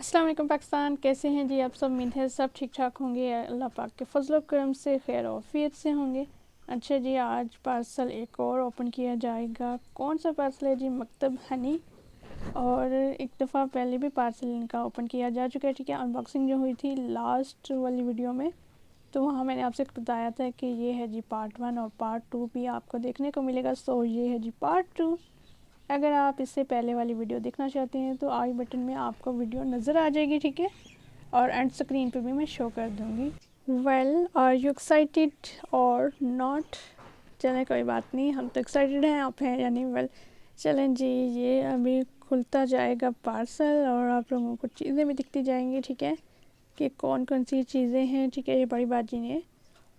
अस्सलाम वालेकुम पाकिस्तान, कैसे हैं जी आप सब। उम्मीद है सब ठीक ठाक होंगे, अल्लाह पाक के फजल करम से खैर औफियत से होंगे। अच्छा जी, आज पार्सल एक और ओपन किया जाएगा। कौन सा पार्सल है जी? मकतब हनी। और एक दफ़ा पहले भी पार्सल इनका ओपन किया जा चुका है, ठीक है। अनबॉक्सिंग जो हुई थी लास्ट वाली वीडियो में, तो वहाँ मैंने आपसे बताया था कि ये है जी पार्ट 1 और पार्ट 2 भी आपको देखने को मिलेगा। सो ये है जी पार्ट 2। अगर आप इससे पहले वाली वीडियो देखना चाहते हैं तो आई बटन में आपको वीडियो नज़र आ जाएगी, ठीक है। और एंड स्क्रीन पे भी मैं शो कर दूँगी। वेल, आर यू एक्साइटेड और नॉट? चलें, कोई बात नहीं, हम तो एक्साइटेड हैं, आप हैं या नहीं। वेल चलें जी, ये अभी खुलता जाएगा पार्सल और आप लोगों को चीज़ें भी दिखती जाएंगी, ठीक है, कि कौन कौन सी चीज़ें हैं, ठीक है। ये बड़ी बाजी ने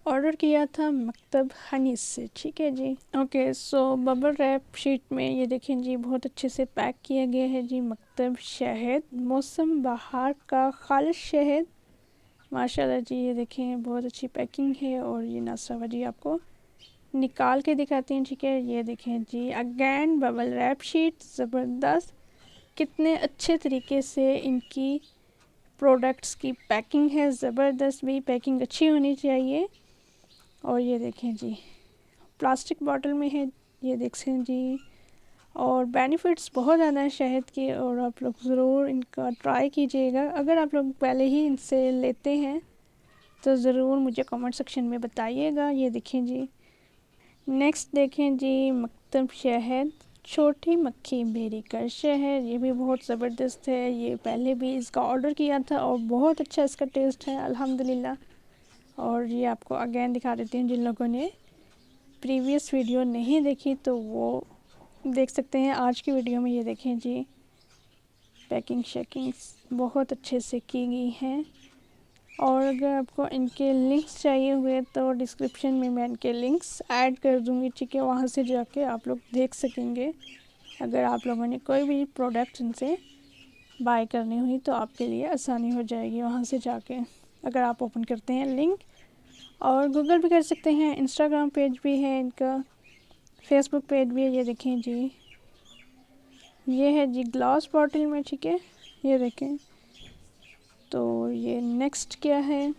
ऑर्डर किया था मकतब हनी से, ठीक है जी। ओके, सो बबल रैप शीट में ये देखें जी, बहुत अच्छे से पैक किया गया है जी मकतब शहद, मौसम बहार का खालिश शहद। माशाल्लाह जी, ये देखें बहुत अच्छी पैकिंग है। और ये नाश्ता जी आपको निकाल के दिखाते हैं, ठीक है। ये देखें जी, अगेन बबल रैप शीट, ज़बरदस्त। कितने अच्छे तरीके से इनकी प्रोडक्ट्स की पैकिंग है, ज़बरदस्त। भी पैकिंग अच्छी होनी चाहिए। और ये देखें जी, प्लास्टिक बॉटल में है, ये देखें जी। और बेनिफिट्स बहुत ज़्यादा हैं शहद के, और आप लोग ज़रूर इनका ट्राई कीजिएगा। अगर आप लोग पहले ही इनसे लेते हैं तो ज़रूर मुझे कमेंट सेक्शन में बताइएगा। ये देखें जी, नेक्स्ट देखें जी, मकतब शहद, छोटी मक्खी बेरी का शहद। ये भी बहुत ज़बरदस्त है। ये पहले भी इसका ऑर्डर किया था और बहुत अच्छा इसका टेस्ट है अल्हम्दुलिल्लाह। और ये आपको अगेन दिखा देती हूँ, जिन लोगों ने प्रीवियस वीडियो नहीं देखी तो वो देख सकते हैं आज की वीडियो में। ये देखें जी, पैकिंग शेकिंग बहुत अच्छे से की गई हैं। और अगर आपको इनके लिंक्स चाहिए हुए तो डिस्क्रिप्शन में मैं इनके लिंक्स ऐड कर दूँगी, ठीक है। वहाँ से जाके आप लोग देख सकेंगे। अगर आप लोगों ने कोई भी प्रोडक्ट इनसे बाय करनी हुई तो आपके लिए आसानी हो जाएगी वहाँ से जाके, अगर आप ओपन करते हैं लिंक। और गूगल भी कर सकते हैं, इंस्टाग्राम पेज भी है इनका, फेसबुक पेज भी है। ये देखें जी, ये है जी ग्लास बॉटल में, ठीक है। ये देखें, तो ये नेक्स्ट क्या है?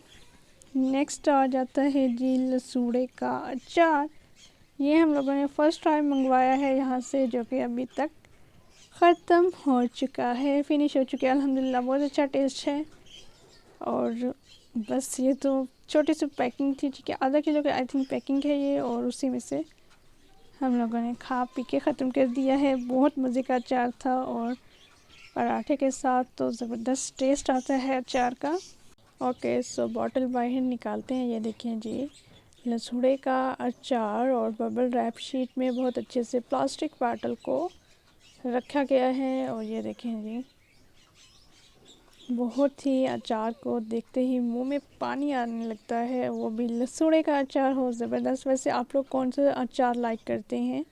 नेक्स्ट आ जाता है जी लसूड़े का अचार। ये हम लोगों ने फ़र्स्ट टाइम मंगवाया है यहाँ से, जो कि अभी तक ख़त्म हो चुका है, फिनिश हो चुका है अल्हम्दुलिल्लाह। बहुत अच्छा टेस्ट है। और बस ये तो छोटी सी पैकिंग थी, ठीक है। आधा किलो की आई थिंक पैकिंग है ये, और उसी में से हम लोगों ने खा पी के ख़त्म कर दिया है। बहुत मज़े का अचार था, और पराठे के साथ तो ज़बरदस्त टेस्ट आता है अचार का। ओके, सो बॉटल बाहर निकालते हैं। ये देखें जी, लसूड़े का अचार, और बबल रैप शीट में बहुत अच्छे से प्लास्टिक बॉटल को रखा गया है। और ये देखें जी, बहुत ही अचार को देखते ही मुंह में पानी आने लगता है, वो भी लसूड़े का अचार हो, ज़बरदस्त। वैसे आप लोग कौन सा अचार लाइक करते हैं?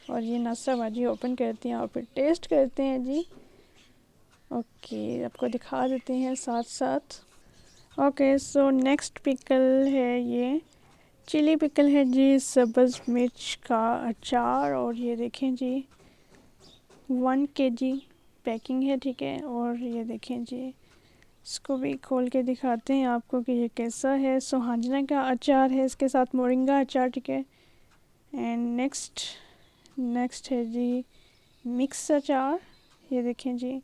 और ये नाश्ता भाजी ओपन करते हैं और फिर टेस्ट करते हैं जी। ओके, आपको दिखा देते हैं साथ साथ। ओके, सो नेक्स्ट पिकल है, ये चिली पिकल है जी, सब्ज़ मिर्च का अचार। और ये देखें जी, 1 kg पैकिंग है, ठीक है। और ये देखें जी, इसको भी खोल के दिखाते हैं आपको कि ये कैसा है। सुहांजना का अचार है, इसके साथ मोरिंगा अचार, ठीक है। एंड नेक्स्ट है जी मिक्स अचार। ये देखें जी,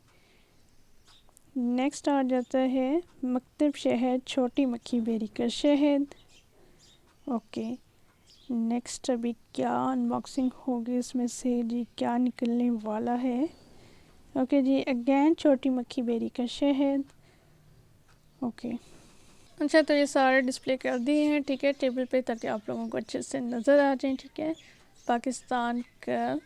नेक्स्ट आ जाता है मकतब शहद, छोटी मक्खी बेरी का शहद। ओके, नेक्स्ट अभी क्या अनबॉक्सिंग होगी इसमें से जी, क्या निकलने वाला है। ओके जी, अगेन छोटी मक्खी बेरी का शहद। ओके, अच्छा, तो ये सारे डिस्प्ले कर दिए हैं, ठीक है, टेबल पे, ताकि आप लोगों को अच्छे से नज़र आ जाए, ठीक है। पाकिस्तान का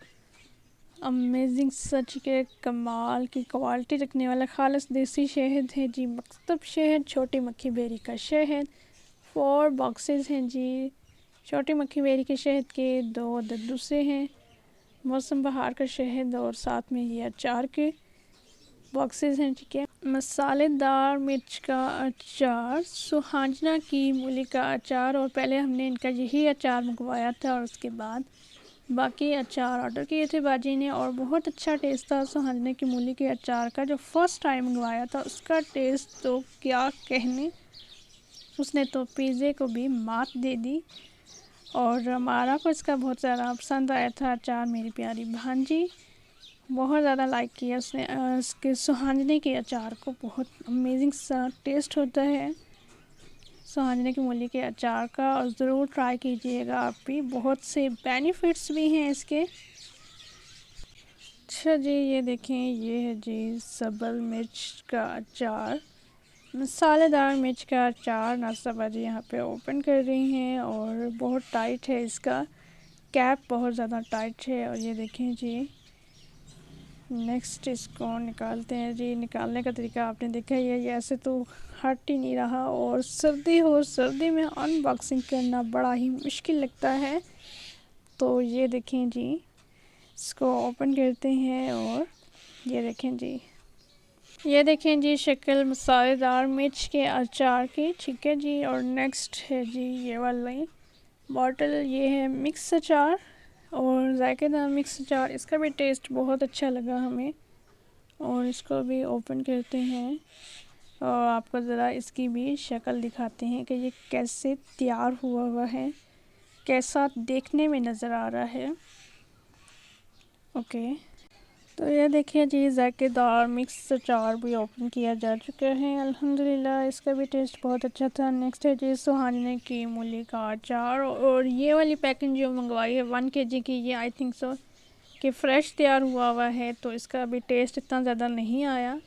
अमेजिंग सा, ठीक है, कमाल की क्वालिटी रखने वाला खालिस देसी शहद है जी, मकतब शहद, छोटी मक्खी बेरी का शहद। 4 बॉक्सेस हैं जी, छोटी मक्खी बेरी के शहद के, 2 अदद दूसरे हैं मौसम बहार का शहद, और साथ में ये अचार के बॉक्सेस हैं, ठीक है। मसालेदार मिर्च का अचार, सुहांजना की मूली का अचार। और पहले हमने इनका यही अचार मंगवाया था, और उसके बाद बाकी अचार ऑर्डर किए थे बाजी ने और बहुत अच्छा टेस्ट था सुहांजने की मूली के अचार का। जो फर्स्ट टाइम मंगवाया था उसका टेस्ट तो क्या कहने, उसने तो पिज़्ज़े को भी मात दे दी। और हमारा को इसका बहुत ज़्यादा पसंद आया था अचार। मेरी प्यारी भांजी बहुत ज़्यादा लाइक किया उसने इसके सुहांजने के अचार को। बहुत अमेजिंग सा टेस्ट होता है सुहांजने की मूली के अचार का और ज़रूर ट्राई कीजिएगा आप भी। बहुत से बेनिफिट्स भी हैं इसके। अच्छा जी, ये देखें, ये है जी सब्ज़ मिर्च का अचार, मसालेदार मिर्च का अचार। नाश्ता बाजी यहाँ पे ओपन कर रही हैं और बहुत टाइट है इसका कैप, बहुत ज़्यादा टाइट है। और ये देखें जी, नेक्स्ट इसको निकालते हैं जी। निकालने का तरीका आपने देखा ही है, ये ऐसे तो हट ही नहीं रहा। और सर्दी में अनबॉक्सिंग करना बड़ा ही मुश्किल लगता है। तो ये देखें जी, इसको ओपन करते हैं और ये देखें जी, ये देखें जी शक्ल मसालेदार मिर्च के अचार की, ठीक है जी। और नेक्स्ट है जी ये वाली बॉटल, ये है मिक्स अचार और जायकेदार मिक्स अचार। इसका भी टेस्ट बहुत अच्छा लगा हमें। और इसको भी ओपन करते हैं और आपको ज़रा इसकी भी शक्ल दिखाते हैं कि ये कैसे तैयार हुआ है, कैसा देखने में नज़र आ रहा है। ओके, तो ये देखिए जी, जायकेदार मिक्स अचार भी ओपन किया जा चुका है अल्हम्दुलिल्लाह। इसका भी टेस्ट बहुत अच्छा था। नेक्स्ट है जी सुहांजने की मूली का अचार। और ये वाली पैकिंग जो मंगवाई है 1 kg की, ये आई थिंक सो कि फ़्रेश तैयार हुआ है, तो इसका भी टेस्ट इतना ज़्यादा नहीं आया।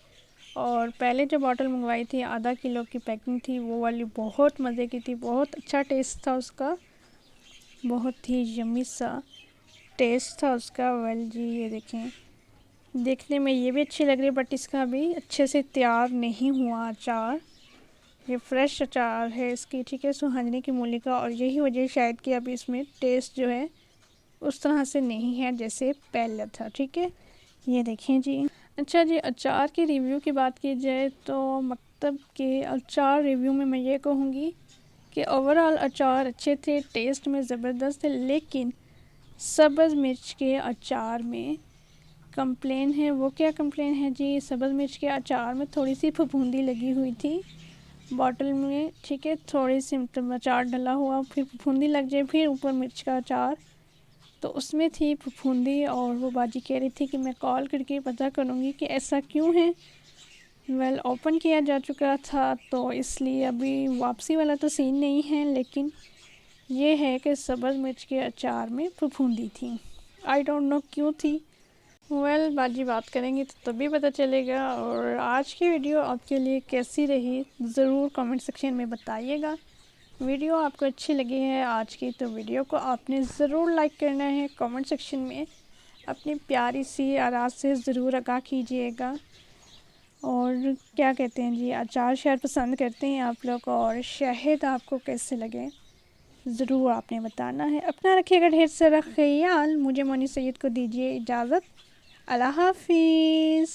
और पहले जो बॉटल मंगवाई थी आधा किलो की पैकिंग थी, वो वाली बहुत मज़े की थी, बहुत अच्छा टेस्ट था उसका, बहुत ही यम्मी सा टेस्ट था उसका। वेल जी, ये देखें, देखने में ये भी अच्छी लग रही है बट इसका भी अच्छे से तैयार नहीं हुआ अचार। ये फ्रेश अचार है इसकी, ठीक है, सुहांजने की मूली का। और यही वजह शायद कि अभी इसमें टेस्ट जो है उस तरह से नहीं है जैसे पहले था, ठीक है। ये देखें जी। अच्छा जी, अचार की रिव्यू की बात की जाए तो मतलब के अचार रिव्यू में मैं ये कहूँगी कि ओवरऑल अचार अच्छे थे, टेस्ट में ज़बरदस्त थे। लेकिन सब्ज़ मिर्च के अचार में कंप्लेन है। वो क्या कंप्लेन है जी, सब्ज़ मिर्च के अचार में थोड़ी सी फफूंदी लगी हुई थी बॉटल में, ठीक है। थोड़ी सी मतलब अचार डला हुआ फिर फफूंदी लग जाए, फिर ऊपर मिर्च का अचार, तो उसमें थी फफूंदी। और वो बाजी कह रही थी कि मैं कॉल करके पता करूँगी कि ऐसा क्यों है। वेल, ओपन किया जा चुका था तो इसलिए अभी वापसी वाला तो सीन नहीं है, लेकिन ये है कि सब्ज़ मिर्च के अचार में फफूंदी थी। आई डोंट नो क्यों थी। वेल, बाजी बात करेंगे तो तभी पता चलेगा। और आज की वीडियो आपके लिए कैसी रही ज़रूर कमेंट सेक्शन में बताइएगा। वीडियो आपको अच्छी लगी है आज की तो वीडियो को आपने ज़रूर लाइक करना है। कमेंट सेक्शन में अपनी प्यारी सी आवाज़ से ज़रूर आगाह कीजिएगा। और क्या कहते हैं जी, अचार शायद पसंद करते हैं आप लोग, और शहद आपको कैसे लगे ज़रूर आपने बताना है। अपना रखिएगा ढेर सारा ख्याल। मुझे मोनी सैयद को दीजिए इजाज़त। अल्लाह हाफिज़।